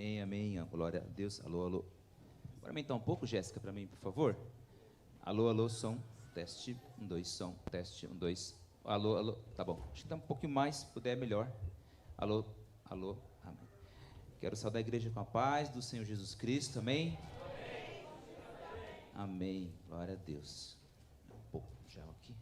Amém, amém. Glória a Deus. Alô, alô. Bora aumentar um pouco, Jéssica, para mim, por favor. Alô, alô, som. Teste. 1, 2, som. Teste. 1, 2. Alô, alô. Tá bom. Acho que tá um pouquinho mais, se puder, melhor. Alô, alô. Amém. Quero saudar a igreja com a paz do Senhor Jesus Cristo. Amém. Amém. Glória a Deus. Um pouco já aqui.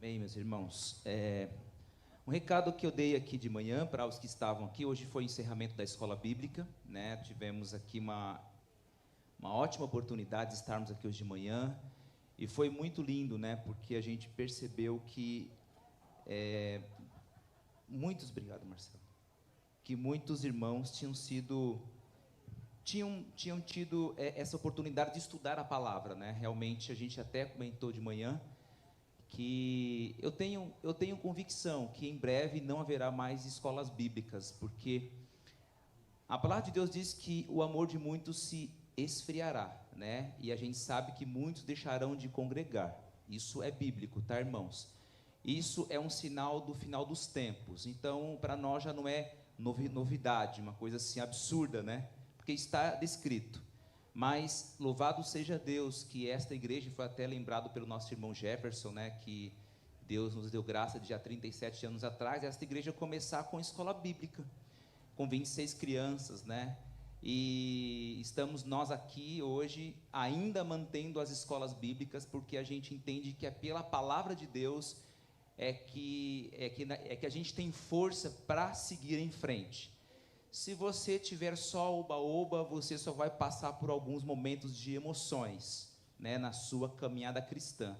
Bem, meus irmãos, um recado que eu dei aqui de manhã para os que estavam aqui, hoje foi o encerramento da escola bíblica, né? Tivemos aqui uma ótima oportunidade de estarmos aqui hoje de manhã, e foi muito lindo, né? Porque a gente percebeu que obrigado, Marcelo, que muitos irmãos tinham tido essa oportunidade de estudar a palavra, né? Realmente, a gente até comentou de manhã, que eu tenho convicção que em breve não haverá mais escolas bíblicas, porque a palavra de Deus diz que o amor de muitos se esfriará, né? E a gente sabe que muitos deixarão de congregar. Isso é bíblico, tá, irmãos? Isso é um sinal do final dos tempos. Então, para nós já não é novidade, uma coisa assim absurda, né? Porque está descrito. Mas louvado seja Deus que esta igreja, foi até lembrado pelo nosso irmão Jefferson, né, que Deus nos deu graça de já 37 anos atrás, esta igreja começar com escola bíblica, com 26 crianças, né, e estamos nós aqui hoje ainda mantendo as escolas bíblicas, porque a gente entende que é pela palavra de Deus que a gente tem força para seguir em frente. Se você tiver só oba-oba, você só vai passar por alguns momentos de emoções, né, na sua caminhada cristã.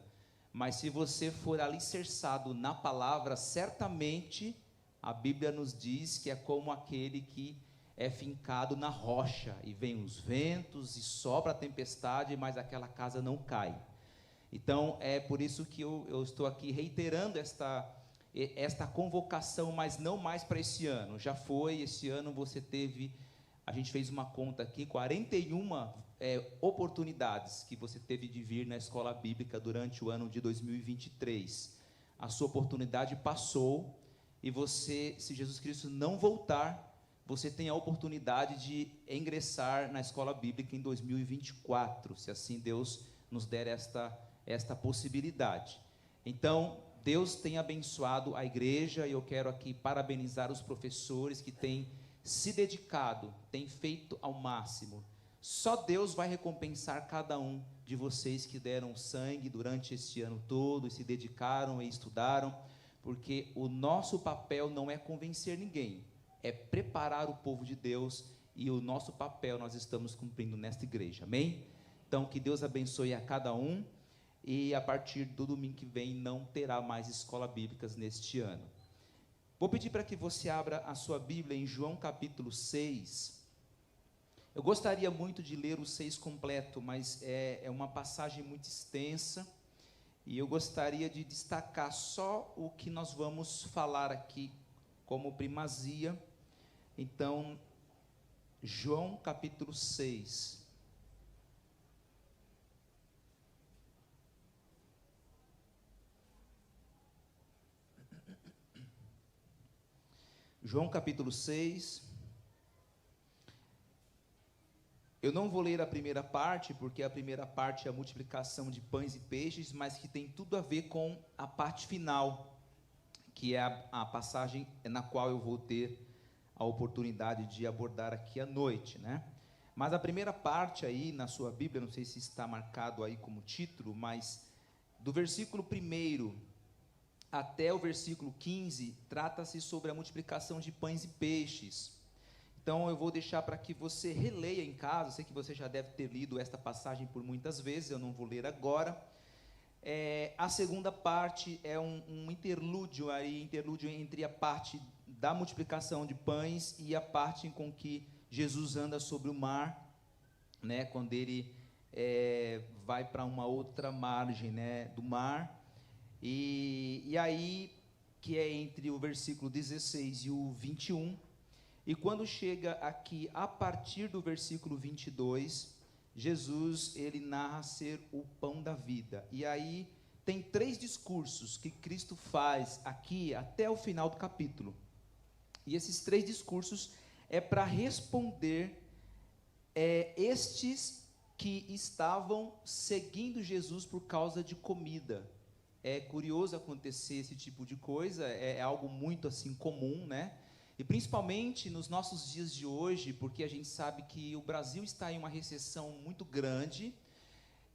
Mas se você for alicerçado na palavra, certamente a Bíblia nos diz que é como aquele que é fincado na rocha, e vem os ventos e sopra a tempestade, mas aquela casa não cai. Então, é por isso que eu estou aqui reiterando esta convocação, mas não mais para esse ano. Já foi, esse ano você teve, a gente fez uma conta aqui, 41 oportunidades que você teve de vir na escola bíblica durante o ano de 2023. A sua oportunidade passou, e você, se Jesus Cristo não voltar, você tem a oportunidade de ingressar na escola bíblica em 2024, se assim Deus nos der esta possibilidade. Então, Deus tem abençoado a igreja, e eu quero aqui parabenizar os professores que têm se dedicado, têm feito ao máximo. Só Deus vai recompensar cada um de vocês que deram sangue durante este ano todo, e se dedicaram e estudaram, porque o nosso papel não é convencer ninguém, é preparar o povo de Deus, e o nosso papel nós estamos cumprindo nesta igreja, amém? Então, que Deus abençoe a cada um. E a partir do domingo que vem não terá mais escola bíblicas neste ano. Vou pedir para que você abra a sua Bíblia em João capítulo 6. Eu gostaria muito de ler o 6 completo, mas é uma passagem muito extensa, e eu gostaria de destacar só o que nós vamos falar aqui como primazia. Então, João capítulo 6. João capítulo 6, eu não vou ler a primeira parte, porque a primeira parte é a multiplicação de pães e peixes, mas que tem tudo a ver com a parte final, que é a passagem na qual eu vou ter a oportunidade de abordar aqui à noite, né? Mas a primeira parte aí na sua Bíblia, não sei se está marcado aí como título, mas do versículo 1 até o versículo 15, trata-se sobre a multiplicação de pães e peixes. Então eu vou deixar para que você releia em casa. Sei que você já deve ter lido esta passagem por muitas vezes, eu não vou ler agora. A segunda parte é um interlúdio entre a parte da multiplicação de pães e a parte com que Jesus anda sobre o mar, né, quando ele vai para uma outra margem, né, do mar. E aí, que é entre o versículo 16 e o 21, e quando chega aqui, a partir do versículo 22, Jesus, ele narra ser o pão da vida. E aí tem 3 discursos que Cristo faz aqui até o final do capítulo. E esses 3 discursos é para responder estes que estavam seguindo Jesus por causa de comida. É curioso acontecer esse tipo de coisa, é algo muito assim comum, né? E principalmente nos nossos dias de hoje, porque a gente sabe que o Brasil está em uma recessão muito grande,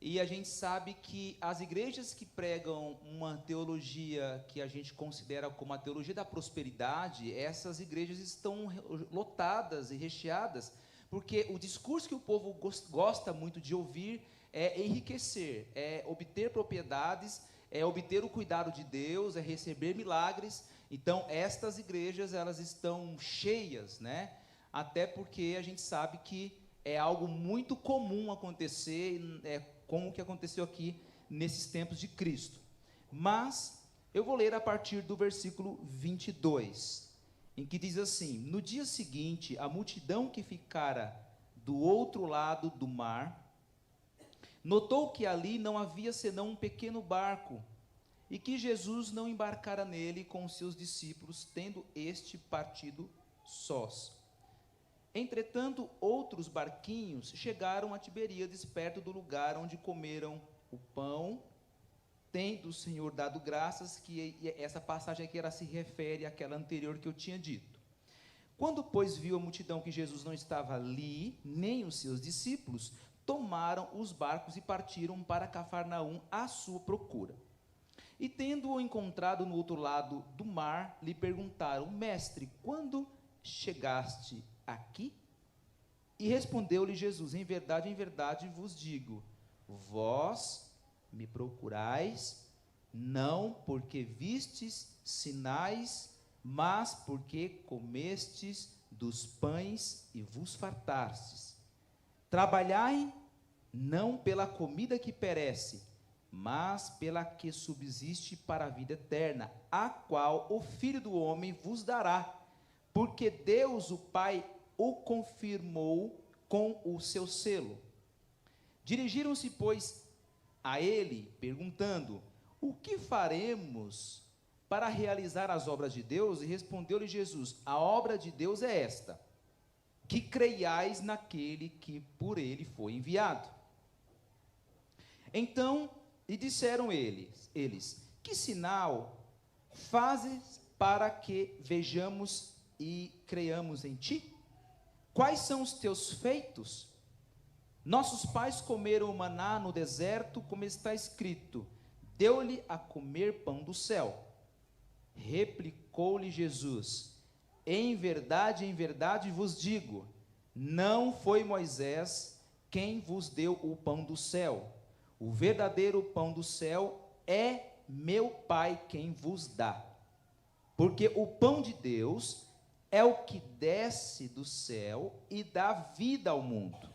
e a gente sabe que as igrejas que pregam uma teologia que a gente considera como a teologia da prosperidade, essas igrejas estão lotadas e recheadas, porque o discurso que o povo gosta muito de ouvir é enriquecer, é obter propriedades, é obter o cuidado de Deus, é receber milagres. Então, estas igrejas, elas estão cheias, né? Até porque a gente sabe que é algo muito comum acontecer, como o que aconteceu aqui nesses tempos de Cristo. Mas, eu vou ler a partir do versículo 22, em que diz assim: no dia seguinte, a multidão que ficara do outro lado do mar, notou que ali não havia senão um pequeno barco, e que Jesus não embarcara nele com os seus discípulos, tendo este partido sós. Entretanto, outros barquinhos chegaram a Tiberíades, perto do lugar onde comeram o pão, tendo o Senhor dado graças, que essa passagem aqui ela se refere àquela anterior que eu tinha dito. Quando, pois, viu a multidão que Jesus não estava ali, nem os seus discípulos, tomaram os barcos e partiram para Cafarnaum à sua procura. E tendo-o encontrado no outro lado do mar, lhe perguntaram: mestre, quando chegaste aqui? E respondeu-lhe Jesus: em verdade vos digo, vós me procurais, não porque vistes sinais, mas porque comestes dos pães e vos fartastes. Trabalhai não pela comida que perece, mas pela que subsiste para a vida eterna, a qual o Filho do Homem vos dará, porque Deus o Pai o confirmou com o seu selo. Dirigiram-se, pois, a ele, perguntando: o que faremos para realizar as obras de Deus? E respondeu-lhe Jesus: a obra de Deus é esta, que creiais naquele que por ele foi enviado. Então lhe disseram eles: que sinal fazes para que vejamos e creiamos em ti? Quais são os teus feitos? Nossos pais comeram o maná no deserto, como está escrito: deu-lhe a comer pão do céu. Replicou-lhe Jesus: em verdade vos digo, não foi Moisés quem vos deu o pão do céu. O verdadeiro pão do céu é meu Pai quem vos dá. Porque o pão de Deus é o que desce do céu e dá vida ao mundo.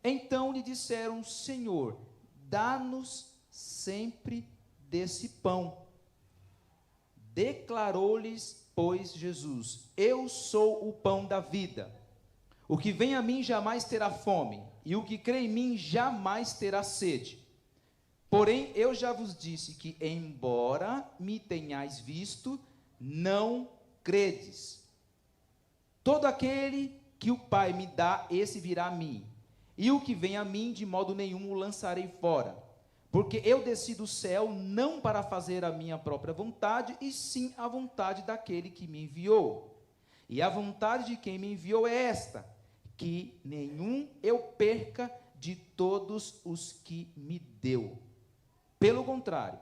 Então lhe disseram: Senhor, dá-nos sempre desse pão. Declarou-lhes, pois, Jesus: eu sou o pão da vida. O que vem a mim jamais terá fome, e o que crê em mim jamais terá sede. Porém, eu já vos disse que, embora me tenhais visto, não credes. Todo aquele que o Pai me dá, esse virá a mim. E o que vem a mim, de modo nenhum o lançarei fora. Porque eu desci do céu não para fazer a minha própria vontade, e sim a vontade daquele que me enviou. E a vontade de quem me enviou é esta: que nenhum eu perca de todos os que me deu. Pelo contrário,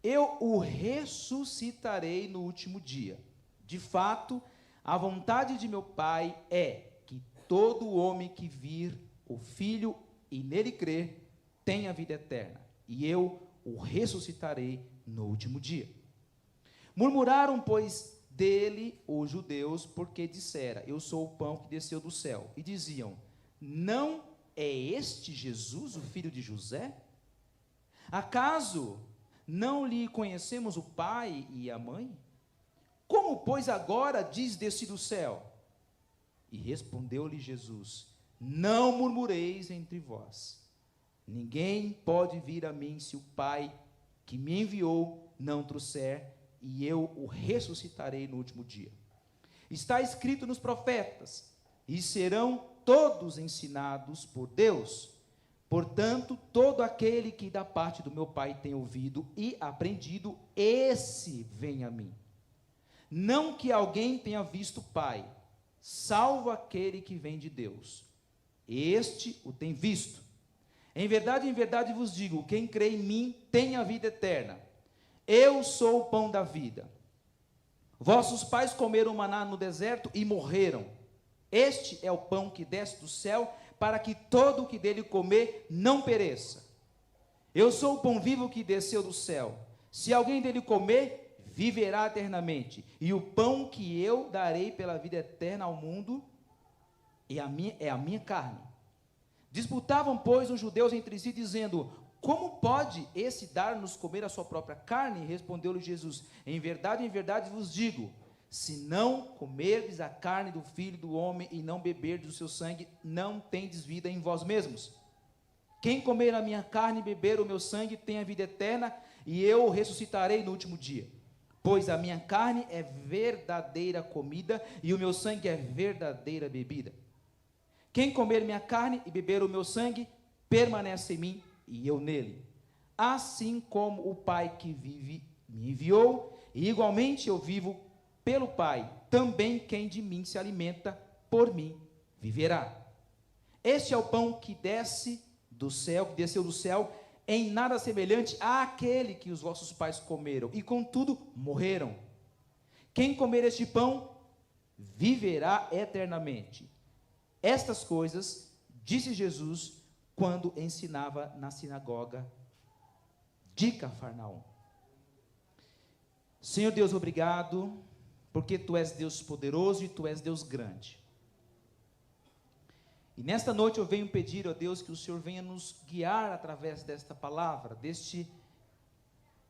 eu o ressuscitarei no último dia. De fato, a vontade de meu Pai é que todo homem que vir o Filho e nele crer tenha vida eterna, e eu o ressuscitarei no último dia. Murmuraram, pois, dele os judeus, porque dissera: eu sou o pão que desceu do céu. E diziam: não é este Jesus, o filho de José? Acaso não lhe conhecemos o pai e a mãe? Como, pois, agora diz desci do céu? E respondeu-lhe Jesus: não murmureis entre vós. Ninguém pode vir a mim se o Pai que me enviou não trouxer, e eu o ressuscitarei no último dia. Está escrito nos profetas, e serão todos ensinados por Deus. Portanto, todo aquele que da parte do meu Pai tem ouvido e aprendido, esse vem a mim. Não que alguém tenha visto o Pai, salvo aquele que vem de Deus. Este o tem visto. Em verdade vos digo, quem crê em mim tem a vida eterna. Eu sou o pão da vida. Vossos pais comeram maná no deserto e morreram. Este é o pão que desce do céu, para que todo o que dele comer não pereça. Eu sou o pão vivo que desceu do céu. Se alguém dele comer, viverá eternamente. E o pão que eu darei pela vida eterna ao mundo é a minha carne. Disputavam, pois, os judeus entre si, dizendo: como pode esse dar-nos comer a sua própria carne? Respondeu-lhe Jesus: em verdade vos digo, se não comerdes a carne do Filho do Homem e não beberdes o seu sangue, não tendes vida em vós mesmos. Quem comer a minha carne e beber o meu sangue tem a vida eterna, e eu o ressuscitarei no último dia. Pois a minha carne é verdadeira comida, e o meu sangue é verdadeira bebida. Quem comer minha carne e beber o meu sangue, permanece em mim, e eu nele. Assim como o Pai que vive me enviou, e igualmente eu vivo pelo Pai, também quem de mim se alimenta, por mim viverá. Este é o pão que desceu do céu, em nada semelhante àquele que os vossos pais comeram, e contudo morreram. Quem comer este pão, viverá eternamente. Estas coisas disse Jesus quando ensinava na sinagoga de Cafarnaum. Senhor Deus, obrigado, porque Tu és Deus poderoso e Tu és Deus grande. E nesta noite eu venho pedir, ó Deus, que o Senhor venha nos guiar através desta palavra, deste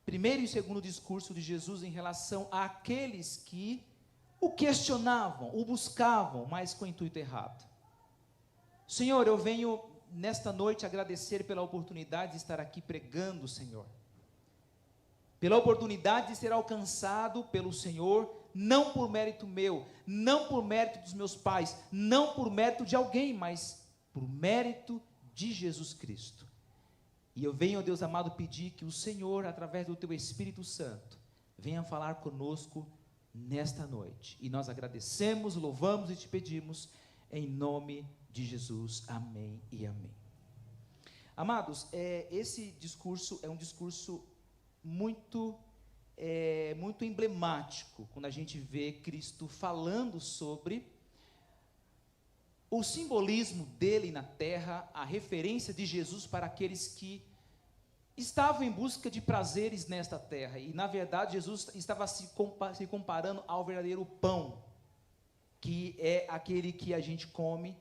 primeiro e segundo discurso de Jesus em relação àqueles que o questionavam, o buscavam, mas com o intuito errado. Senhor, eu venho nesta noite agradecer pela oportunidade de estar aqui pregando, Senhor. Pela oportunidade de ser alcançado pelo Senhor, não por mérito meu, não por mérito dos meus pais, não por mérito de alguém, mas por mérito de Jesus Cristo. E eu venho, ó Deus amado, pedir que o Senhor, através do Teu Espírito Santo, venha falar conosco nesta noite. E nós agradecemos, louvamos e Te pedimos, em nome de Jesus. Amém e amém. Amados, esse discurso é um discurso muito emblemático, quando a gente vê Cristo falando sobre o simbolismo dele na terra, a referência de Jesus para aqueles que estavam em busca de prazeres nesta terra, e na verdade Jesus estava se comparando ao verdadeiro pão, que é aquele que a gente come,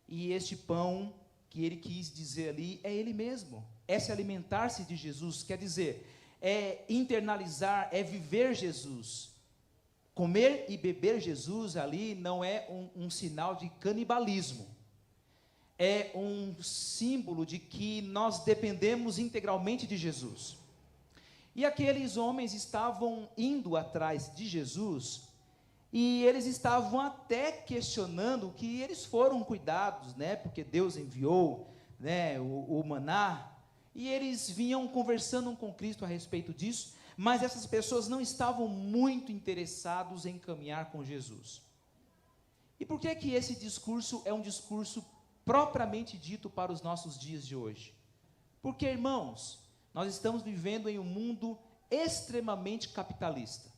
e este pão que ele quis dizer ali é ele mesmo, é se alimentar-se de Jesus, quer dizer, é internalizar, é viver Jesus. Comer e beber Jesus ali não é um sinal de canibalismo, é um símbolo de que nós dependemos integralmente de Jesus. E aqueles homens estavam indo atrás de Jesus, e eles estavam até questionando que eles foram cuidados, né, porque Deus enviou, né, o maná, e eles vinham conversando com Cristo a respeito disso, mas essas pessoas não estavam muito interessados em caminhar com Jesus. E por que que esse discurso é um discurso propriamente dito para os nossos dias de hoje? Porque, irmãos, nós estamos vivendo em um mundo extremamente capitalista.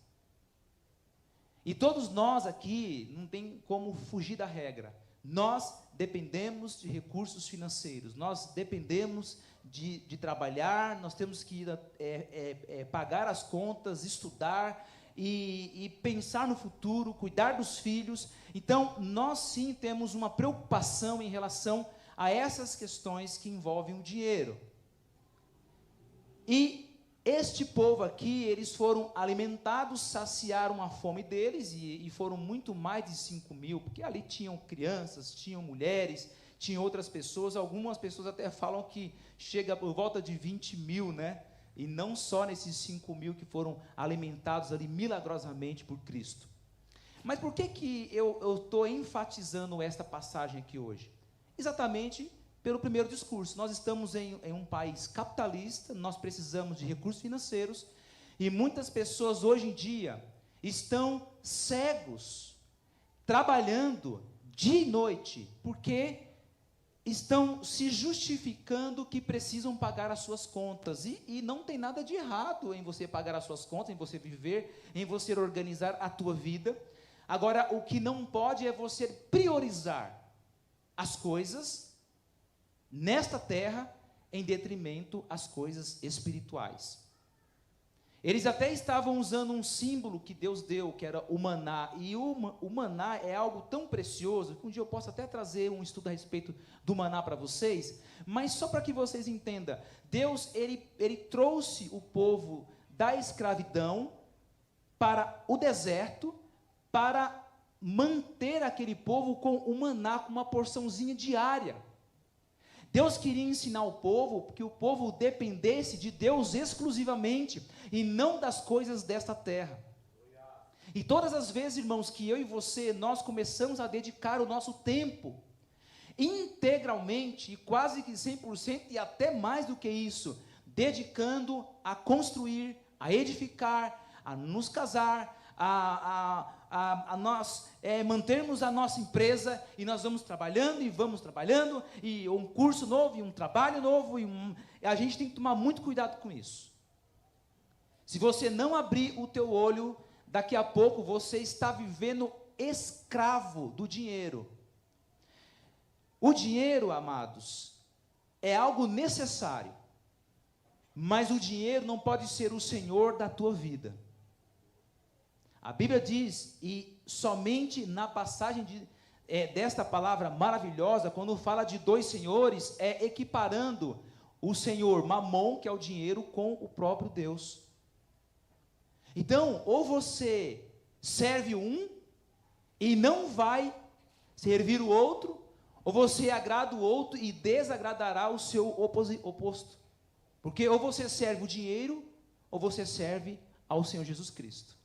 E todos nós aqui, não tem como fugir da regra, nós dependemos de recursos financeiros, nós dependemos de trabalhar, nós temos que pagar as contas, estudar e pensar no futuro, cuidar dos filhos. Então, nós sim temos uma preocupação em relação a essas questões que envolvem o dinheiro. E este povo aqui, eles foram alimentados, saciaram a fome deles, e foram muito mais de 5.000, porque ali tinham crianças, tinham mulheres, tinha outras pessoas, algumas pessoas até falam que chega por volta de 20 mil, né? E não só nesses 5 mil que foram alimentados ali milagrosamente por Cristo. Mas por que eu estou enfatizando esta passagem aqui hoje? Exatamente pelo primeiro discurso. Nós estamos em um país capitalista, nós precisamos de recursos financeiros, e muitas pessoas hoje em dia estão cegos, trabalhando dia e noite, porque estão se justificando que precisam pagar as suas contas, e não tem nada de errado em você pagar as suas contas, em você viver, em você organizar a tua vida. Agora, o que não pode é você priorizar as coisas nesta terra em detrimento às coisas espirituais. Eles até estavam usando um símbolo que Deus deu, que era o maná, e o maná é algo tão precioso, que um dia eu posso até trazer um estudo a respeito do maná para vocês, mas só para que vocês entendam, Deus, ele trouxe o povo da escravidão para o deserto, para manter aquele povo com o maná, com uma porçãozinha diária. Deus queria ensinar o povo, que o povo dependesse de Deus exclusivamente, e não das coisas desta terra. E todas as vezes, irmãos, que eu e você, nós começamos a dedicar o nosso tempo, integralmente, e quase que 100%, e até mais do que isso, dedicando a construir, a edificar, a nos casar, a nós mantermos a nossa empresa, e nós vamos trabalhando, e um curso novo, e um trabalho novo, a gente tem que tomar muito cuidado com isso. Se você não abrir o teu olho, daqui a pouco você está vivendo escravo do dinheiro. O dinheiro, amados, é algo necessário, mas o dinheiro não pode ser o senhor da tua vida. A Bíblia diz, e somente na passagem desta palavra maravilhosa, quando fala de dois senhores, é equiparando o senhor Mamon, que é o dinheiro, com o próprio Deus. Então, ou você serve um e não vai servir o outro, ou você agrada o outro e desagradará o seu oposto. Porque ou você serve o dinheiro, ou você serve ao Senhor Jesus Cristo.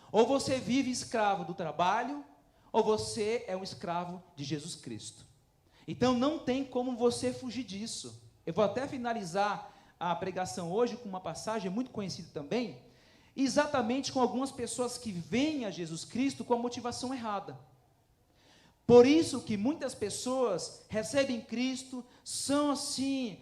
Ou você vive escravo do trabalho, ou você é um escravo de Jesus Cristo. Então não tem como você fugir disso. Eu vou até finalizar a pregação hoje com uma passagem muito conhecida também, exatamente com algumas pessoas que vêm a Jesus Cristo com a motivação errada. Por isso que muitas pessoas recebem Cristo, são assim,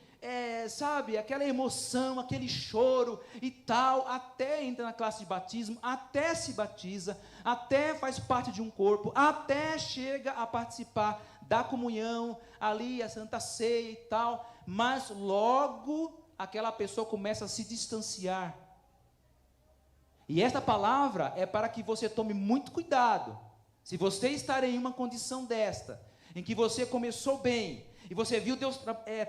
sabe, aquela emoção, aquele choro e tal, até entra na classe de batismo, até se batiza, até faz parte de um corpo, até chega a participar da comunhão, ali a Santa Ceia e tal, mas logo aquela pessoa começa a se distanciar. E esta palavra é para que você tome muito cuidado. Se você estar em uma condição desta, em que você começou bem, e você viu Deus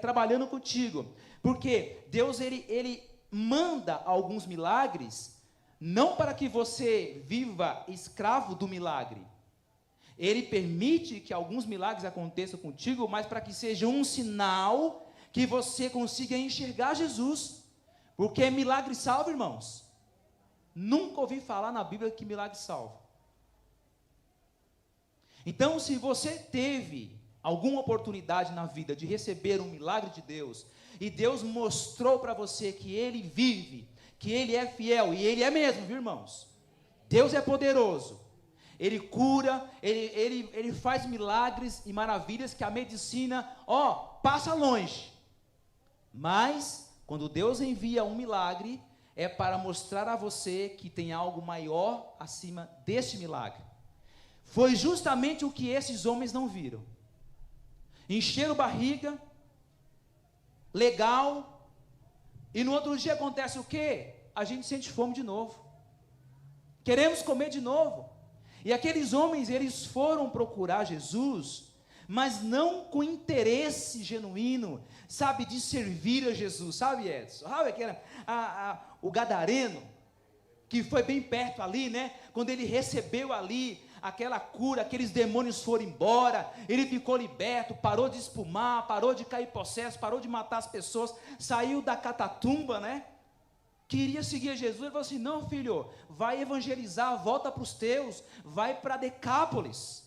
trabalhando contigo, porque Deus ele manda alguns milagres, não para que você viva escravo do milagre. Ele permite que alguns milagres aconteçam contigo, mas para que seja um sinal que você consiga enxergar Jesus, porque milagre salva, irmãos. Nunca ouvi falar na Bíblia que milagre salva. Então, se você teve alguma oportunidade na vida de receber um milagre de Deus, e Deus mostrou para você que Ele vive, que Ele é fiel, e Ele é mesmo, viu, irmãos? Deus é poderoso, Ele cura, Ele faz milagres e maravilhas que a medicina, passa longe. Mas, quando Deus envia um milagre, é para mostrar a você que tem algo maior acima deste milagre. Foi justamente o que esses homens não viram. Encheram barriga, legal, e no outro dia acontece o quê? A gente sente fome de novo. Queremos comer de novo. E aqueles homens, eles foram procurar Jesus, mas não com interesse genuíno, sabe, de servir a Jesus, sabe, Edson? Sabe aquele, o gadareno, que foi bem perto ali, né, quando ele recebeu ali aquela cura, aqueles demônios foram embora, ele ficou liberto, parou de espumar, parou de cair possesso, parou de matar as pessoas, saiu da catatumba, né? Queria seguir Jesus. Ele falou assim: não, filho, vai evangelizar, volta para os teus, vai para Decápolis,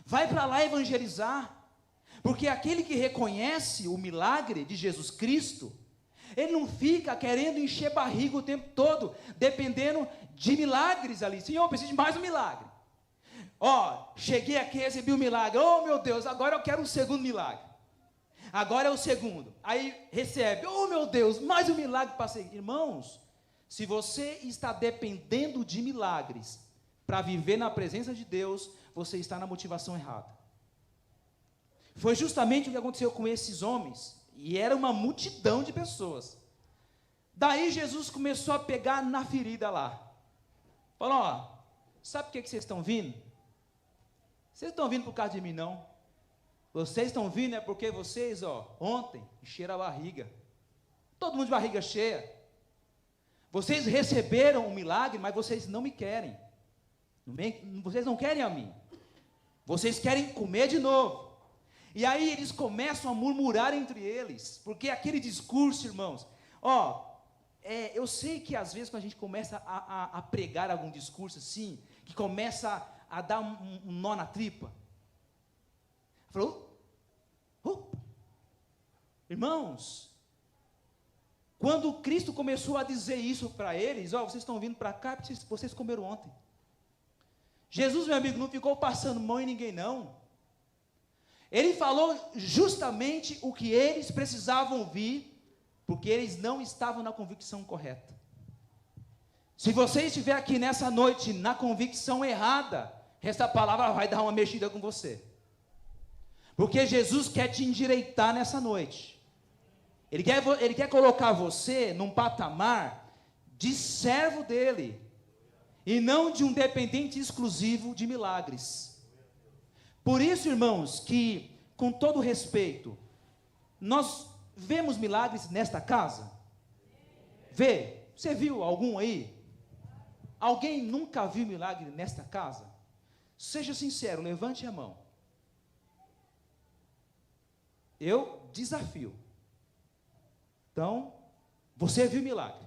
vai para lá evangelizar, porque aquele que reconhece o milagre de Jesus Cristo, ele não fica querendo encher barriga o tempo todo, dependendo de milagres ali. Senhor, eu preciso de mais um milagre. Cheguei aqui, recebi um milagre. Oh, meu Deus, agora eu quero um segundo milagre. Agora é o segundo. Aí recebe. Oh, meu Deus, mais um milagre para seguir. Irmãos, se você está dependendo de milagres para viver na presença de Deus, você está na motivação errada. Foi justamente o que aconteceu com esses homens. E era uma multidão de pessoas. Daí Jesus começou a pegar na ferida lá. Falou: sabe por que vocês estão vindo? Vocês estão vindo por causa de mim, não. Vocês estão vindo é porque vocês, ontem, encheram a barriga. Todo mundo de barriga cheia. Vocês receberam um milagre, mas vocês não me querem. Vocês não querem a mim. Vocês querem comer de novo. E aí eles começam a murmurar entre eles, porque aquele discurso, irmãos, eu sei que às vezes quando a gente começa a pregar algum discurso assim, que começa a dar um nó na tripa, falou, irmãos, quando Cristo começou a dizer isso para eles, vocês estão vindo para cá, porque vocês comeram ontem. Jesus, meu amigo, não ficou passando mão em ninguém, não. Ele falou justamente o que eles precisavam ouvir, porque eles não estavam na convicção correta. Se você estiver aqui nessa noite na convicção errada, essa palavra vai dar uma mexida com você. Porque Jesus quer te endireitar nessa noite. Ele quer colocar você num patamar de servo dele, e não de um dependente exclusivo de milagres. Por isso, irmãos, que, com todo respeito, nós vemos milagres nesta casa? Você viu algum aí? Alguém nunca viu milagre nesta casa? Seja sincero, levante a mão. Eu desafio. Então, você viu milagre.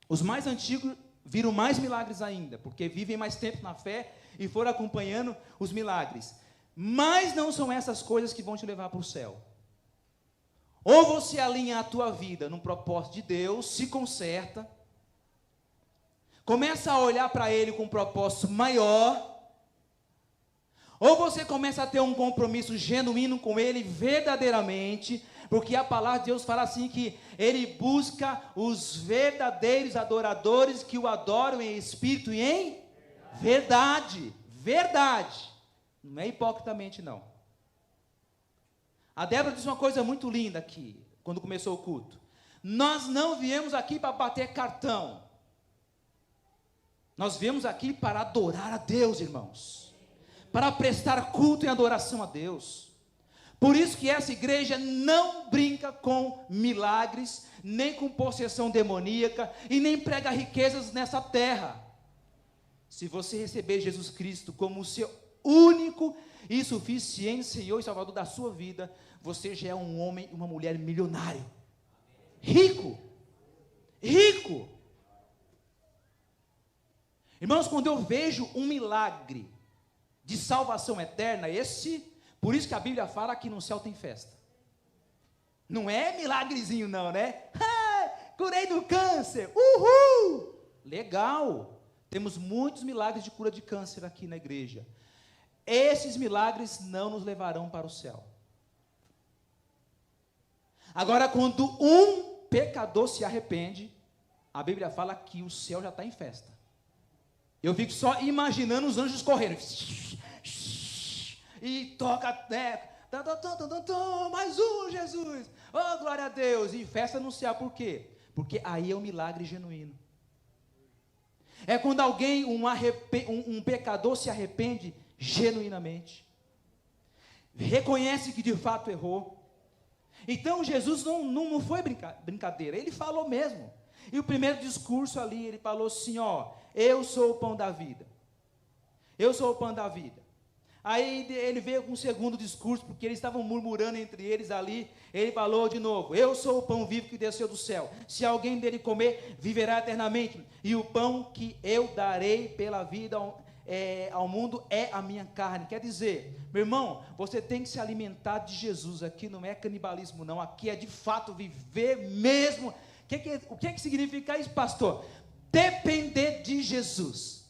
Os mais antigos viram mais milagres ainda, porque vivem mais tempo na fé e foram acompanhando os milagres. Mas não são essas coisas que vão te levar para o céu. Ou você alinha a tua vida num propósito de Deus, se conserta, começa a olhar para Ele com um propósito maior, ou você começa a ter um compromisso genuíno com Ele verdadeiramente, porque a palavra de Deus fala assim que Ele busca os verdadeiros adoradores que o adoram em espírito e em verdade. Verdade. Não é hipocritamente, não. A Débora disse uma coisa muito linda aqui, quando começou o culto. Nós não viemos aqui para bater cartão. Nós viemos aqui para adorar a Deus, irmãos. Para prestar culto e adoração a Deus. Por isso que essa igreja não brinca com milagres, nem com possessão demoníaca, e nem prega riquezas nessa terra. Se você receber Jesus Cristo como o seu único e suficiente Senhor e Salvador da sua vida, você já é um homem e uma mulher milionário. Rico. Rico. Irmãos, quando eu vejo um milagre de salvação eterna, por isso que a Bíblia fala que no céu tem festa. Não é milagrezinho não, né? Curei do câncer, uhul! Legal, temos muitos milagres de cura de câncer aqui na igreja. Esses milagres não nos levarão para o céu. Agora, quando um pecador se arrepende, a Bíblia fala que o céu já está em festa. Eu fico só imaginando os anjos correndo. E toca, mais um, Jesus. Oh, glória a Deus. E festa no céu, por quê? Porque aí é um milagre genuíno. É quando alguém, um pecador se arrepende genuinamente. Reconhece que de fato errou. Então Jesus não foi brincadeira, ele falou mesmo. E o primeiro discurso ali, ele falou assim, eu sou o pão da vida. Eu sou o pão da vida. Aí ele veio com um segundo discurso, porque eles estavam murmurando entre eles ali. Ele falou de novo: eu sou o pão vivo que desceu do céu. Se alguém dele comer, viverá eternamente. E o pão que eu darei pela vida ao mundo é a minha carne. Quer dizer, meu irmão, você tem que se alimentar de Jesus. Aqui não é canibalismo não, aqui é de fato viver mesmo. O que significa isso, pastor? Depender de Jesus.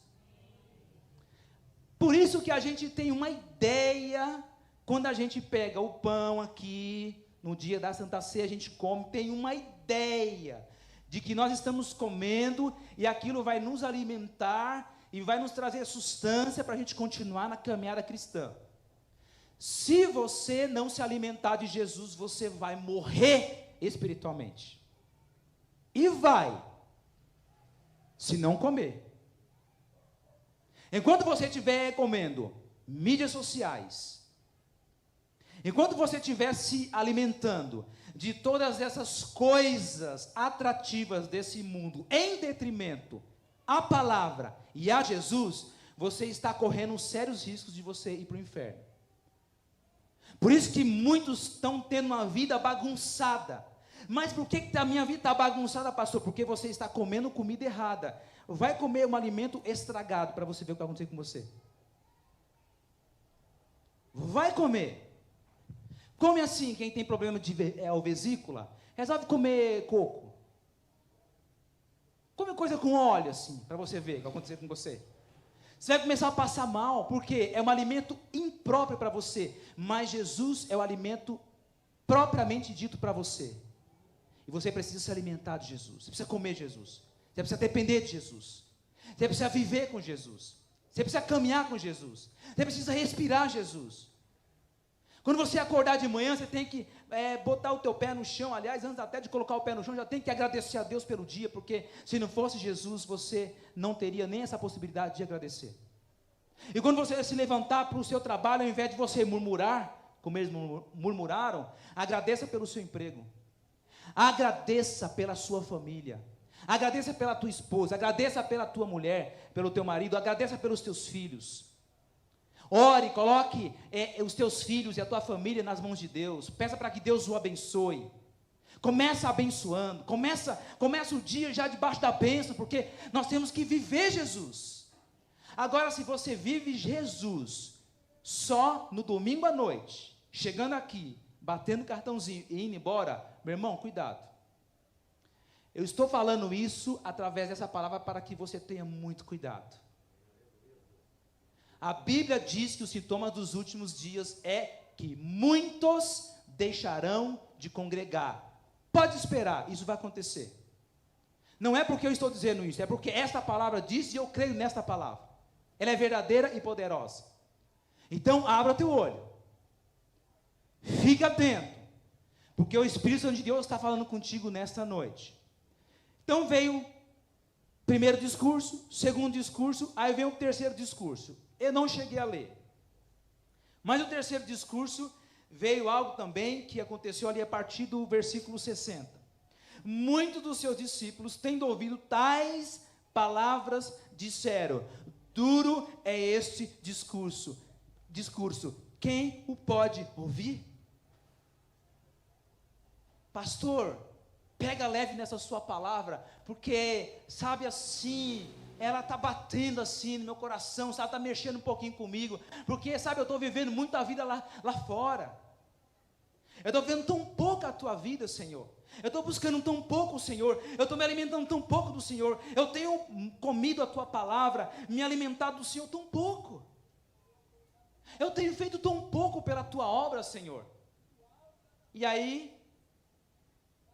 Por isso que a gente tem uma ideia, quando a gente pega o pão aqui, no dia da Santa Ceia, a gente come, tem uma ideia de que nós estamos comendo e aquilo vai nos alimentar e vai nos trazer sustância para a gente continuar na caminhada cristã. Se você não se alimentar de Jesus, você vai morrer espiritualmente. E vai, se não comer. Enquanto você estiver comendo mídias sociais, enquanto você estiver se alimentando de todas essas coisas atrativas desse mundo, em detrimento à palavra e a Jesus, você está correndo sérios riscos de você ir para o inferno. Por isso que muitos estão tendo uma vida bagunçada. Mas por que a minha vida está bagunçada, pastor? Porque você está comendo comida errada. Vai comer um alimento estragado para você ver o que vai acontecer com você. Vai comer. Come assim, quem tem problema de vesícula, resolve comer coco. Come coisa com óleo assim, para você ver o que vai acontecer com você. Você vai começar a passar mal, porque é um alimento impróprio para você. Mas Jesus é o alimento propriamente dito para você. E você precisa se alimentar de Jesus. Você precisa comer Jesus. Você precisa depender de Jesus. Você precisa viver com Jesus. Você precisa caminhar com Jesus. Você precisa respirar Jesus. Quando você acordar de manhã, você tem que botar o teu pé no chão. Aliás, antes até de colocar o pé no chão, já tem que agradecer a Deus pelo dia, porque se não fosse Jesus, você não teria nem essa possibilidade de agradecer. E quando você se levantar para o seu trabalho, ao invés de você murmurar, como eles murmuraram, agradeça pelo seu emprego. Agradeça pela sua família. Agradeça pela tua esposa, agradeça pela tua mulher, pelo teu marido, agradeça pelos teus filhos. Ore, coloque os teus filhos e a tua família nas mãos de Deus. Peça para que Deus o abençoe. Começa abençoando, começa o dia já debaixo da bênção, porque nós temos que viver Jesus. Agora, se você vive Jesus só no domingo à noite, chegando aqui, batendo cartãozinho e indo embora, meu irmão, cuidado. Eu estou falando isso através dessa palavra para que você tenha muito cuidado. A Bíblia diz que o sintoma dos últimos dias é que muitos deixarão de congregar. Pode esperar, isso vai acontecer. Não é porque eu estou dizendo isso, é porque esta palavra diz e eu creio nesta palavra. Ela é verdadeira e poderosa. Então, abra teu olho. Fica atento, porque o Espírito Santo de Deus está falando contigo nesta noite. Então veio o primeiro discurso, segundo discurso, aí veio o terceiro discurso. Eu não cheguei a ler. Mas o terceiro discurso veio algo também que aconteceu ali a partir do versículo 60. Muitos dos seus discípulos, tendo ouvido tais palavras, disseram: duro é este discurso. Quem o pode ouvir? Pastor, pega leve nessa sua palavra, porque, sabe assim, ela está batendo assim no meu coração, sabe, está mexendo um pouquinho comigo, porque, sabe, eu estou vivendo muita vida lá fora, eu estou vendo tão pouco a tua vida, Senhor, eu estou buscando tão pouco o Senhor, eu estou me alimentando tão pouco do Senhor, eu tenho comido a tua palavra, me alimentado do Senhor tão pouco, eu tenho feito tão pouco pela tua obra, Senhor. E aí,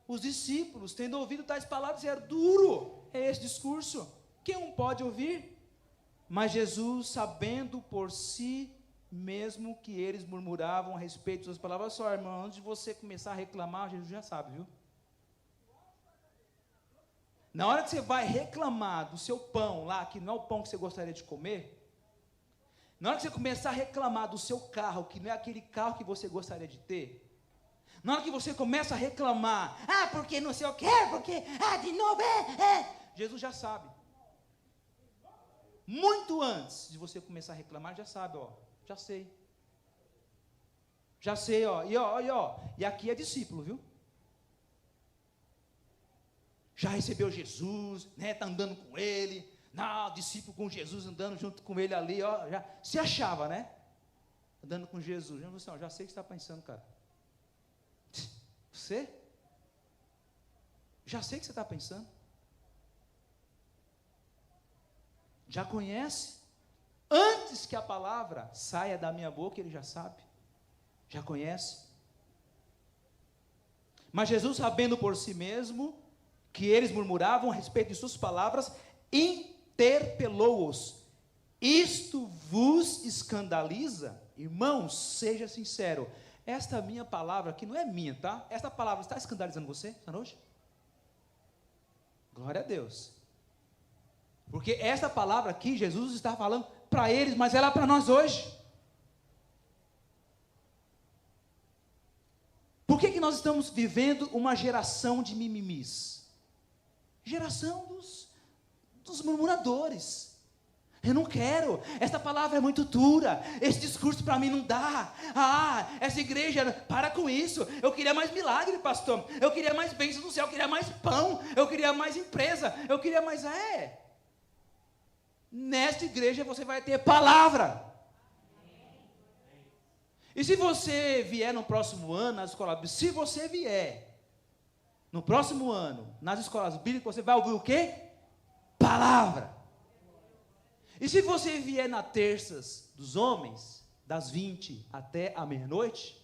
os discípulos, tendo ouvido tais palavras, disseram: duro é esse discurso, quem um pode ouvir? Mas Jesus, sabendo por si mesmo que eles murmuravam a respeito de suas palavras, só, irmão, antes de você começar a reclamar, Jesus já sabe, viu? Na hora que você vai reclamar do seu pão lá, que não é o pão que você gostaria de comer, na hora que você começar a reclamar do seu carro, que não é aquele carro que você gostaria de ter, na hora que você começa a reclamar, porque não sei o que, porque, de novo, Jesus já sabe. muito antes de você começar a reclamar, já sabe, ó, já sei. Já sei, ó, e aqui é discípulo, viu? Já recebeu Jesus, né, tá andando com ele, não, discípulo com Jesus, andando junto com ele ali, ó, já se achava, né? Andando com Jesus, já sei o que você está pensando, cara. Você? Já sei o que você está pensando. Já conhece? Antes que a palavra saia da minha boca, ele já sabe. Já conhece? Mas Jesus, sabendo por si mesmo que eles murmuravam a respeito de suas palavras, interpelou-os. Isto vos escandaliza? Irmãos, seja sincero. Esta minha palavra aqui não é minha, tá? Esta palavra está escandalizando você esta noite? Glória a Deus. Porque esta palavra aqui, Jesus está falando para eles, mas ela é para nós hoje. Por que nós estamos vivendo uma geração de mimimis? Geração dos murmuradores. Eu não quero, essa palavra é muito dura, esse discurso para mim não dá, essa igreja, para com isso, eu queria mais milagre, pastor, eu queria mais bênçãos do céu, eu queria mais pão, eu queria mais empresa, eu queria mais, nesta igreja você vai ter palavra. E se você vier no próximo ano nas escolas bíblicas, se você vier no próximo ano nas escolas bíblicas, você vai ouvir o quê? Palavra. E se você vier na terças dos homens, das 20 até a meia-noite,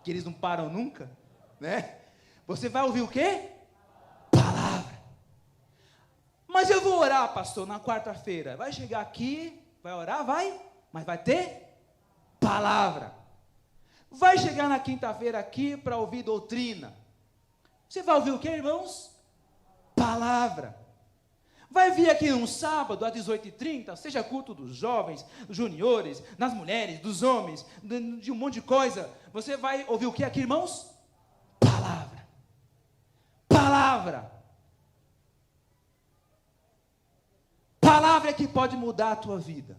que eles não param nunca, né? Você vai ouvir o quê? Palavra. Mas eu vou orar, pastor, na quarta-feira. Vai chegar aqui, vai orar, vai, mas vai ter palavra. Vai chegar na quinta-feira aqui para ouvir doutrina. Você vai ouvir o quê, irmãos? Palavra. Vai vir aqui um sábado às 18h30, seja culto dos jovens, dos juniores, das mulheres, dos homens, de um monte de coisa. Você vai ouvir o que aqui, irmãos? Palavra. Palavra. Palavra é que pode mudar a tua vida.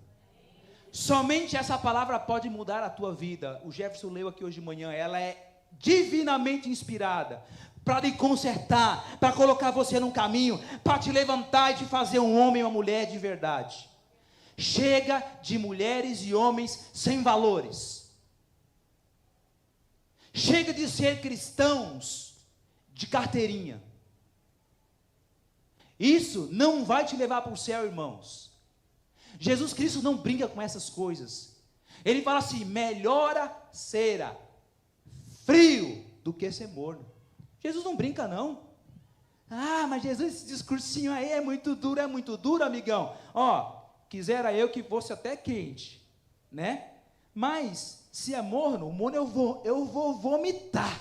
Somente essa palavra pode mudar a tua vida. O Jefferson leu aqui hoje de manhã, ela é divinamente inspirada para lhe consertar, para colocar você num caminho, para te levantar e te fazer um homem ou uma mulher de verdade. Chega de mulheres e homens sem valores. Chega de ser cristãos de carteirinha. Isso não vai te levar para o céu, irmãos. Jesus Cristo não brinca com essas coisas. Ele fala assim, melhora ser frio do que ser morno. Jesus não brinca não. Mas Jesus, esse discursinho aí é muito duro, amigão. Quisera eu que fosse até quente, né? Mas, se é morno, o morno eu vou vomitar.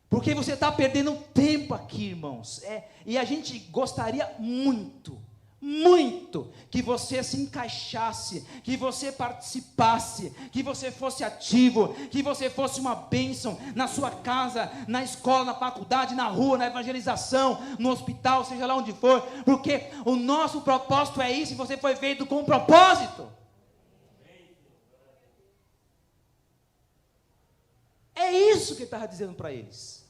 Porque você está perdendo tempo aqui, irmãos. E a gente gostaria muito que você se encaixasse, que você participasse, que você fosse ativo, que você fosse uma bênção na sua casa, na escola, na faculdade, na rua, na evangelização, no hospital, seja lá onde for, porque o nosso propósito é isso, e você foi feito com um propósito. É isso que ele estava dizendo para eles.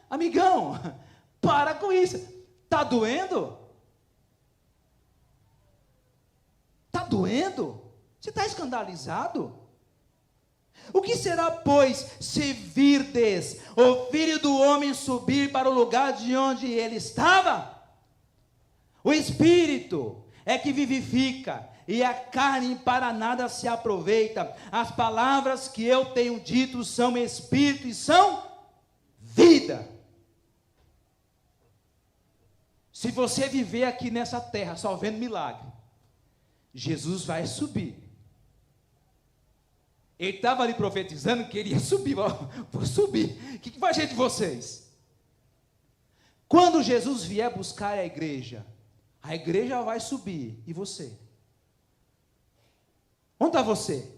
Amigão, para com isso. Está doendo? Está doendo? Você está escandalizado? O que será, pois, se virdes o Filho do Homem subir para o lugar de onde ele estava? O Espírito é que vivifica, e a carne para nada se aproveita. As palavras que eu tenho dito são Espírito e são vida. Se você viver aqui nessa terra só vendo milagre, Jesus vai subir. Ele estava ali profetizando que ele ia subir. Vou subir. O que vai ser de vocês? Quando Jesus vier buscar a igreja vai subir. E você? Onde está você?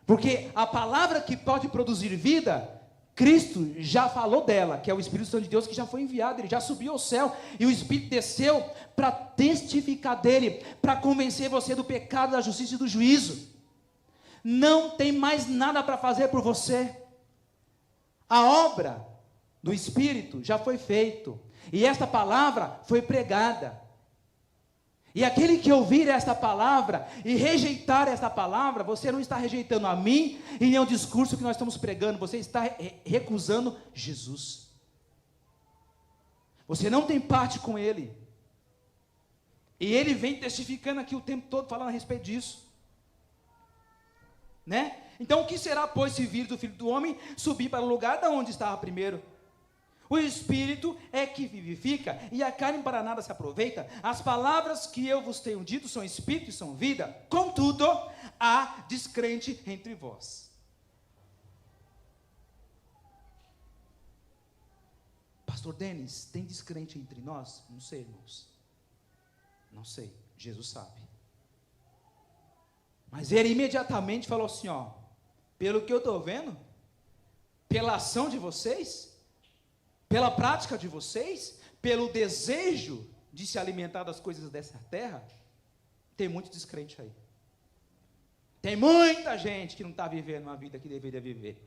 Porque a palavra que pode produzir vida Cristo já falou dela, que é o Espírito Santo de Deus que já foi enviado, ele já subiu ao céu, e o Espírito desceu para testificar dele, para convencer você do pecado, da justiça e do juízo. Não tem mais nada para fazer por você. A obra do Espírito já foi feita, e esta palavra foi pregada. E aquele que ouvir esta palavra e rejeitar esta palavra, você não está rejeitando a mim e nem o discurso que nós estamos pregando, você está recusando Jesus. Você não tem parte com ele. E ele vem testificando aqui o tempo todo, falando a respeito disso. Né? Então o que será, pois, se vir do Filho do Homem subir para o lugar de onde estava primeiro? O Espírito é que vivifica, e a carne para nada se aproveita. As palavras que eu vos tenho dito são Espírito e são vida. Contudo, há descrente entre vós. Pastor Denis, tem descrente entre nós? Não sei, irmãos. Não sei, Jesus sabe. Mas ele imediatamente falou assim, ó, pelo que eu estou vendo, pela ação de vocês, pela prática de vocês, pelo desejo de se alimentar das coisas dessa terra, tem muito descrente aí. Tem muita gente que não está vivendo uma vida que deveria viver.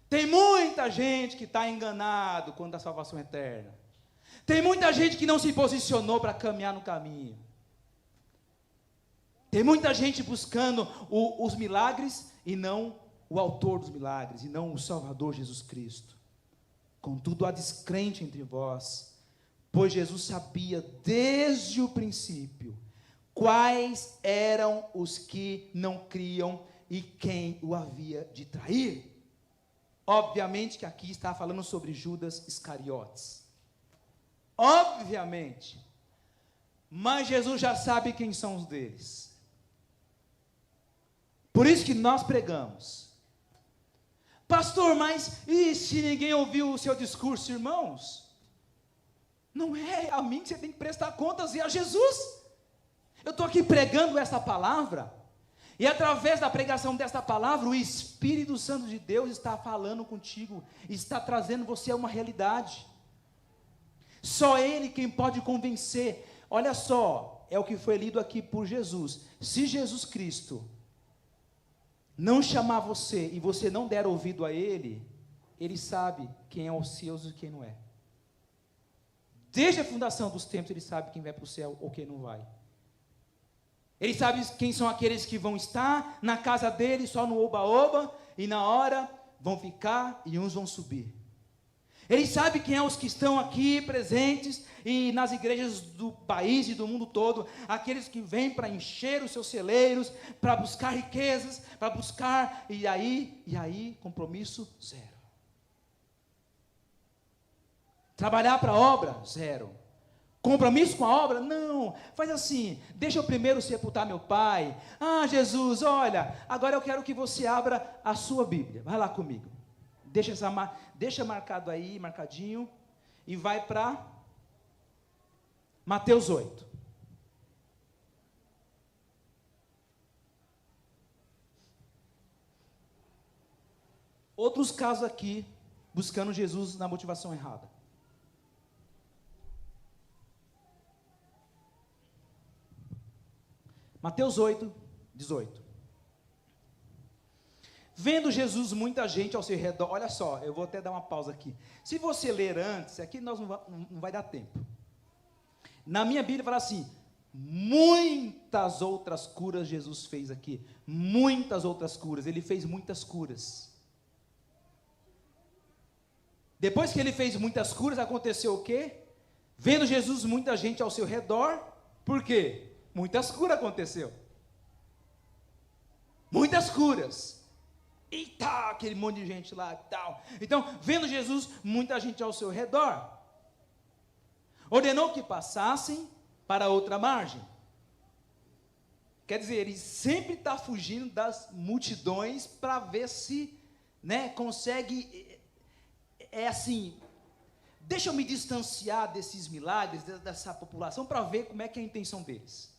Tem muita gente que está enganado quanto à salvação eterna. Tem muita gente que não se posicionou para caminhar no caminho. Tem muita gente buscando os milagres e não o autor dos milagres, e não o Salvador Jesus Cristo. Contudo, há descrente entre vós, pois Jesus sabia desde o princípio quais eram os que não criam e quem o havia de trair. Obviamente que aqui está falando sobre Judas Iscariotes. Obviamente. Mas Jesus já sabe quem são os deles. Por isso que nós pregamos. Pastor, mas e se ninguém ouviu o seu discurso, irmãos? Não é a mim que você tem que prestar contas, e a Jesus. Eu estou aqui pregando essa palavra, e através da pregação desta palavra, o Espírito Santo de Deus está falando contigo, está trazendo você a uma realidade. Só Ele quem pode convencer. Olha só, é o que foi lido aqui por Jesus. Se Jesus Cristo não chamar você e você não der ouvido a Ele, Ele sabe quem é os seus e quem não é. Desde a fundação dos tempos, Ele sabe quem vai para o céu ou quem não vai. Ele sabe quem são aqueles que vão estar na casa dele só no oba-oba, e na hora vão ficar e uns vão subir. Ele sabe quem é os que estão aqui presentes e nas igrejas do país e do mundo todo, aqueles que vêm para encher os seus celeiros, para buscar riquezas, para buscar, e aí, compromisso zero. Trabalhar para a obra? Zero. Compromisso com a obra? Não. Faz assim, deixa eu primeiro sepultar meu pai. Ah, Jesus, olha, agora eu quero que você abra a sua Bíblia. Vai lá comigo. Deixa marcado aí, marcadinho, e vai para Mateus 8. Outros casos aqui, buscando Jesus na motivação errada. Mateus 8, 18. Vendo Jesus, muita gente ao seu redor. Olha só, eu vou até dar uma pausa aqui. Se você ler antes, aqui nós não vai dar tempo. Na minha Bíblia fala assim: muitas outras curas Jesus fez aqui. Muitas outras curas. Ele fez muitas curas. Depois que ele fez muitas curas, aconteceu o quê? Vendo Jesus, muita gente ao seu redor. Por quê? Muitas curas aconteceu. Muitas curas. Eita, aquele monte de gente lá e tal. Então, vendo Jesus, muita gente ao seu redor, ordenou que passassem para outra margem. Quer dizer, ele sempre está fugindo das multidões para ver se, consegue, assim, deixa eu me distanciar desses milagres, dessa população, para ver como é que é a intenção deles.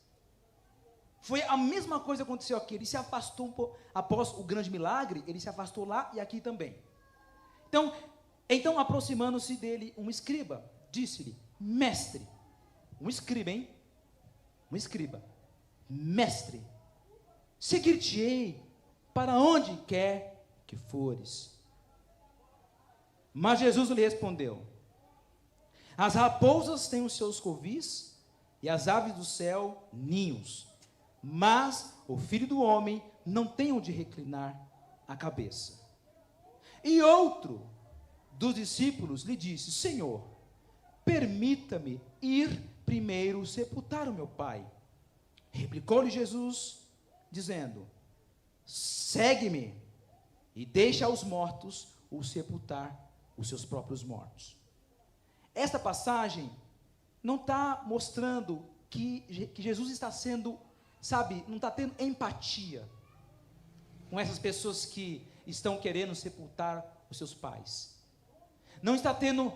Foi a mesma coisa que aconteceu aqui. Ele se afastou um pouco, após o grande milagre, ele se afastou lá e aqui também. Então aproximando-se dele um escriba, disse-lhe: mestre, um escriba, hein? Um escriba, mestre, seguir-te-ei para onde quer que fores. Mas Jesus lhe respondeu: as raposas têm os seus covis e as aves do céu ninhos, mas o Filho do Homem não tem onde reclinar a cabeça. E outro dos discípulos lhe disse: Senhor, permita-me ir primeiro sepultar o meu pai. Replicou-lhe Jesus, dizendo: segue-me e deixa aos mortos o sepultar os seus próprios mortos. Esta passagem não está mostrando que Jesus está sendo, não está tendo empatia com essas pessoas que estão querendo sepultar os seus pais. Não está tendo,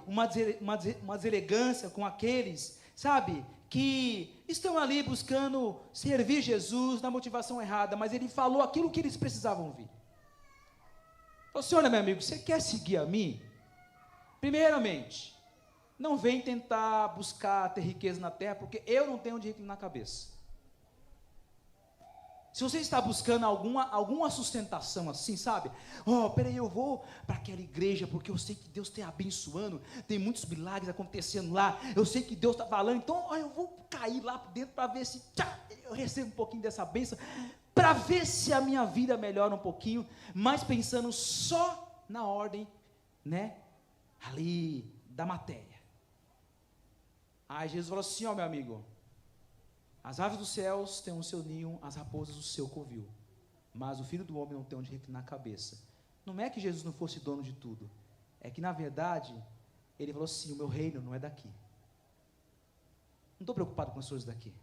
uma deselegância com aqueles, que estão ali buscando servir Jesus na motivação errada, mas ele falou aquilo que eles precisavam ouvir. Assim, olha, meu amigo, você quer seguir a mim? Primeiramente, não vem tentar buscar ter riqueza na terra, porque eu não tenho onde reclinar na cabeça. Se você está buscando alguma sustentação assim, peraí, eu vou para aquela igreja, porque eu sei que Deus está abençoando, tem muitos milagres acontecendo lá, eu sei que Deus está falando, então eu vou cair lá dentro para ver se eu recebo um pouquinho dessa bênção, para ver se a minha vida melhora um pouquinho, mas pensando só na ordem, ali da matéria. Aí Jesus falou assim: meu amigo, as aves dos céus têm o seu ninho, as raposas o seu covil, mas o Filho do Homem não tem onde reclinar a cabeça. Não é que Jesus não fosse dono de tudo, é que na verdade, ele falou assim: o meu reino não é daqui. Não estou preocupado com as coisas daqui.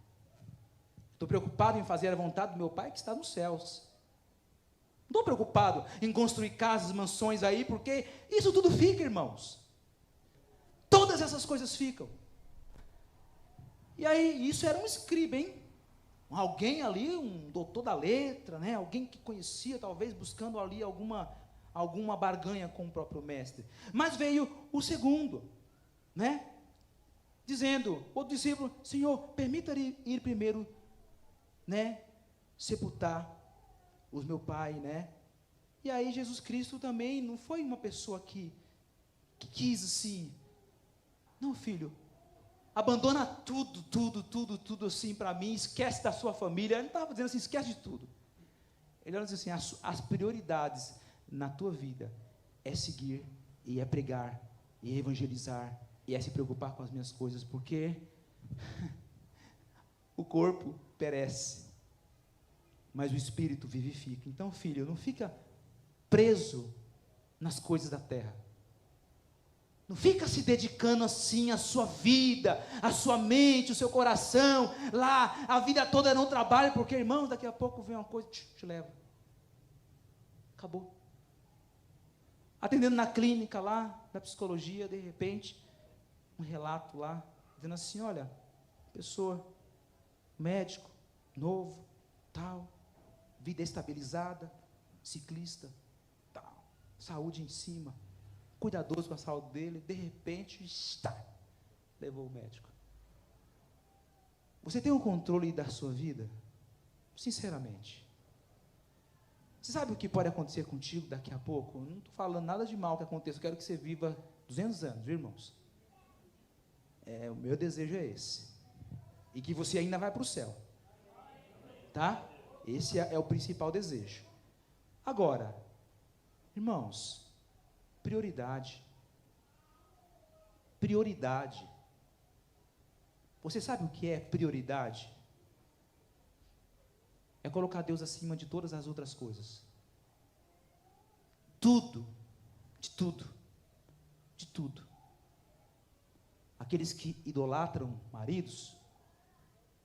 Estou preocupado em fazer a vontade do meu Pai que está nos céus. Não estou preocupado em construir casas, mansões aí, porque isso tudo fica, irmãos. Todas essas coisas ficam. E aí, isso era um escriba, hein? Alguém ali, um doutor da letra, alguém que conhecia, talvez, buscando ali alguma barganha com o próprio mestre. Mas veio o segundo, dizendo, o discípulo: Senhor, permita-lhe ir primeiro, sepultar o meu pai, E aí, Jesus Cristo também não foi uma pessoa que quis assim, não, filho, abandona tudo assim para mim, esquece da sua família. Ele não estava dizendo assim, esquece de tudo. Ele disse assim: as prioridades na tua vida é seguir, e é pregar, e é evangelizar, e é se preocupar com as minhas coisas, porque o corpo perece, mas o espírito vivifica. Então, filho, não fica preso nas coisas da terra. Não fica se dedicando assim a sua vida, a sua mente, o seu coração, lá, a vida toda no trabalho, porque, irmãos, daqui a pouco vem uma coisa, te leva. Acabou. Atendendo na clínica lá, da psicologia, de repente, um relato lá, dizendo assim: olha, pessoa, médico, novo, tal, vida estabilizada, ciclista, tal, saúde em cima, cuidadoso com a saúde dele, de repente, levou o médico. Você tem o controle da sua vida? Sinceramente. Você sabe o que pode acontecer contigo daqui a pouco? Eu não estou falando nada de mal que aconteça, eu quero que você viva 200 anos, viu, irmãos? O meu desejo é esse. E que você ainda vai para o céu. Tá? Esse é o principal desejo. Agora, irmãos, prioridade. Prioridade. Você sabe o que é prioridade? É colocar Deus acima de todas as outras coisas. Tudo, de tudo, de tudo. Aqueles que idolatram maridos,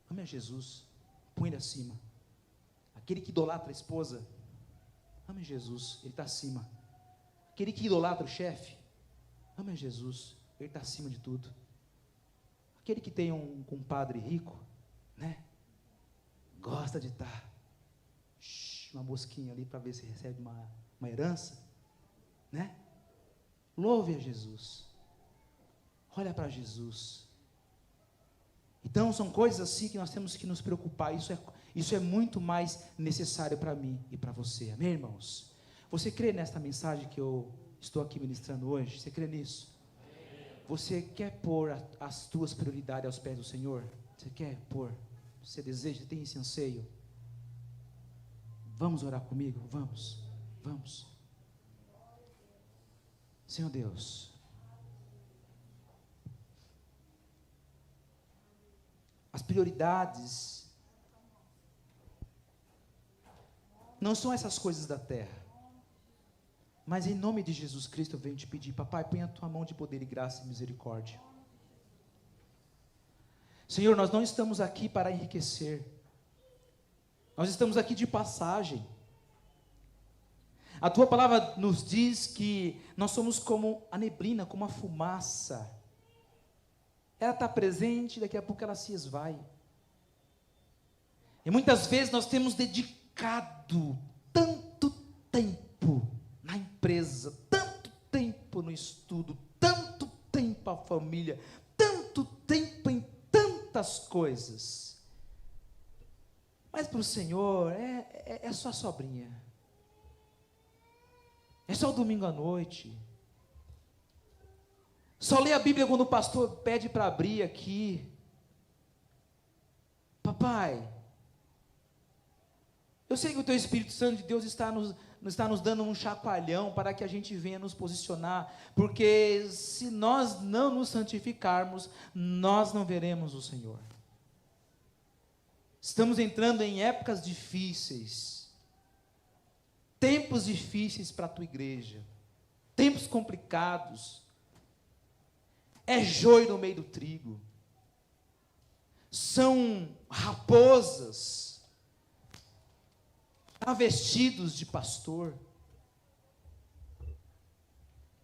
ame a Jesus, põe ele acima. Aquele que idolatra a esposa, ame a Jesus, ele está acima. Aquele que idolatra o chefe, ame a Jesus, ele está acima de tudo. Aquele que tem um compadre rico, gosta de estar uma mosquinha ali para ver se recebe uma herança, Louve a Jesus. Olha para Jesus. Então são coisas assim que nós temos que nos preocupar. Isso é muito mais necessário para mim e para você. Amém, irmãos? Você crê nesta mensagem que eu estou aqui ministrando hoje? Você crê nisso? Você quer pôr as tuas prioridades aos pés do Senhor? Você quer pôr? Você deseja? Tem esse anseio? Vamos orar comigo? Vamos. Senhor Deus, as prioridades não são essas coisas da terra, mas em nome de Jesus Cristo eu venho te pedir, papai, põe a tua mão de poder e graça e misericórdia. Senhor, nós não estamos aqui para enriquecer, nós estamos aqui de passagem. A tua palavra nos diz que nós somos como a neblina, como a fumaça. Ela está presente, daqui a pouco ela se esvai. E muitas vezes nós temos dedicado tanto tempo na empresa, tanto tempo no estudo, tanto tempo à família, tanto tempo em tantas coisas. Mas para o Senhor é só a sobrinha. É só o domingo à noite. Só lê a Bíblia quando o pastor pede para abrir aqui. Papai, eu sei que o teu Espírito Santo de Deus está nos dando um chacoalhão para que a gente venha nos posicionar, porque se nós não nos santificarmos, nós não veremos o Senhor. Estamos entrando em épocas difíceis, tempos difíceis para a tua igreja, tempos complicados. É joio no meio do trigo, são raposas, travestidos de pastor,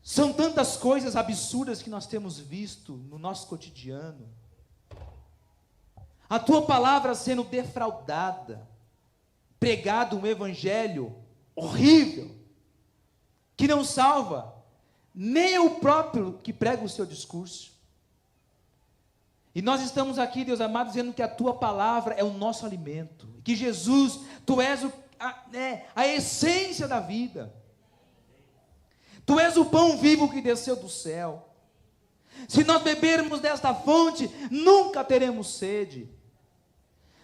são tantas coisas absurdas que nós temos visto no nosso cotidiano, a tua palavra sendo defraudada, pregado um evangelho horrível, que não salva, nem o próprio que prega o seu discurso. E nós estamos aqui, Deus amado, dizendo que a tua palavra é o nosso alimento, que Jesus, tu és a essência da vida, tu és o pão vivo que desceu do céu. Se nós bebermos desta fonte, nunca teremos sede.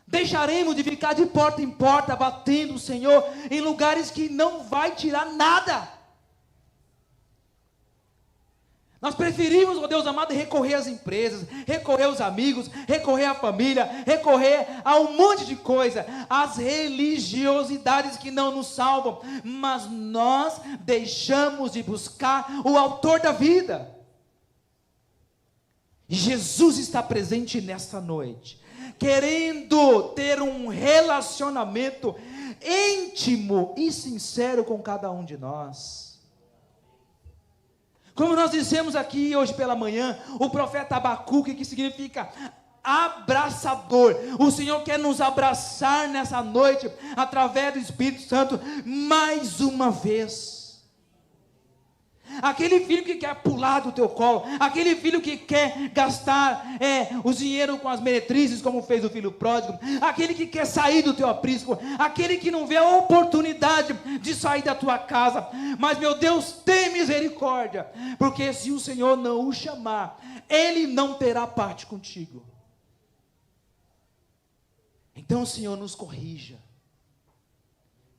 Deixaremos de ficar de porta em porta, batendo o Senhor em lugares que não vai tirar nada. Nós preferimos, ó Deus amado, recorrer às empresas, recorrer aos amigos, recorrer à família, recorrer a um monte de coisa, às religiosidades que não nos salvam, mas nós deixamos de buscar o autor da vida. E Jesus está presente nesta noite, querendo ter um relacionamento íntimo e sincero com cada um de nós. Como nós dissemos aqui hoje pela manhã, o profeta Abacuque, que significa abraçador. O Senhor quer nos abraçar nessa noite, através do Espírito Santo, mais uma vez. Aquele filho que quer pular do teu colo, aquele filho que quer gastar o dinheiro com as meretrizes, como fez o filho pródigo, aquele que quer sair do teu aprisco, aquele que não vê a oportunidade de sair da tua casa, mas meu Deus, tem misericórdia, porque se o Senhor não o chamar, Ele não terá parte contigo. Então, Senhor, nos corrija,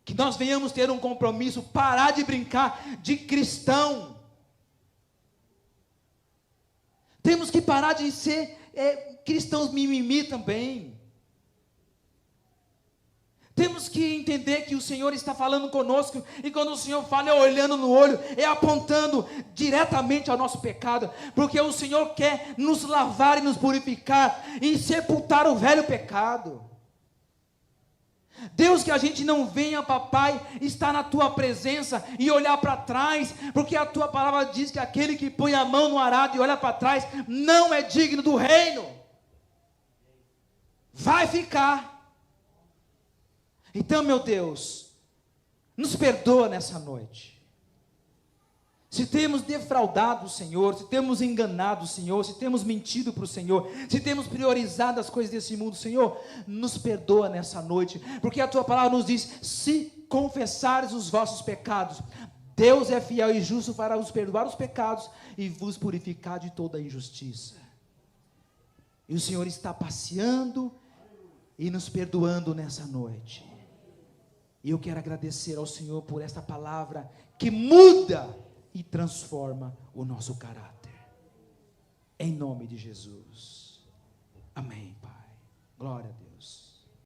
que nós venhamos ter um compromisso, parar de brincar de cristão. Temos que parar de ser cristãos mimimi também. Temos que entender que o Senhor está falando conosco, e quando o Senhor fala, é olhando no olho, é apontando diretamente ao nosso pecado, porque o Senhor quer nos lavar e nos purificar, e sepultar o velho pecado. Deus, que a gente não venha, papai, estar na tua presença e olhar para trás, porque a tua palavra diz que aquele que põe a mão no arado e olha para trás, não é digno do reino. Vai ficar. Então, meu Deus, nos perdoa nessa noite. Se temos defraudado o Senhor, se temos enganado o Senhor, se temos mentido para o Senhor, se temos priorizado as coisas desse mundo, Senhor, nos perdoa nessa noite, porque a Tua palavra nos diz, se confessares os vossos pecados, Deus é fiel e justo para vos perdoar os pecados e vos purificar de toda a injustiça. E o Senhor está passeando e nos perdoando nessa noite. E eu quero agradecer ao Senhor por esta palavra que muda e transforma o nosso caráter. Em nome de Jesus. Amém, Pai. Glória a Deus.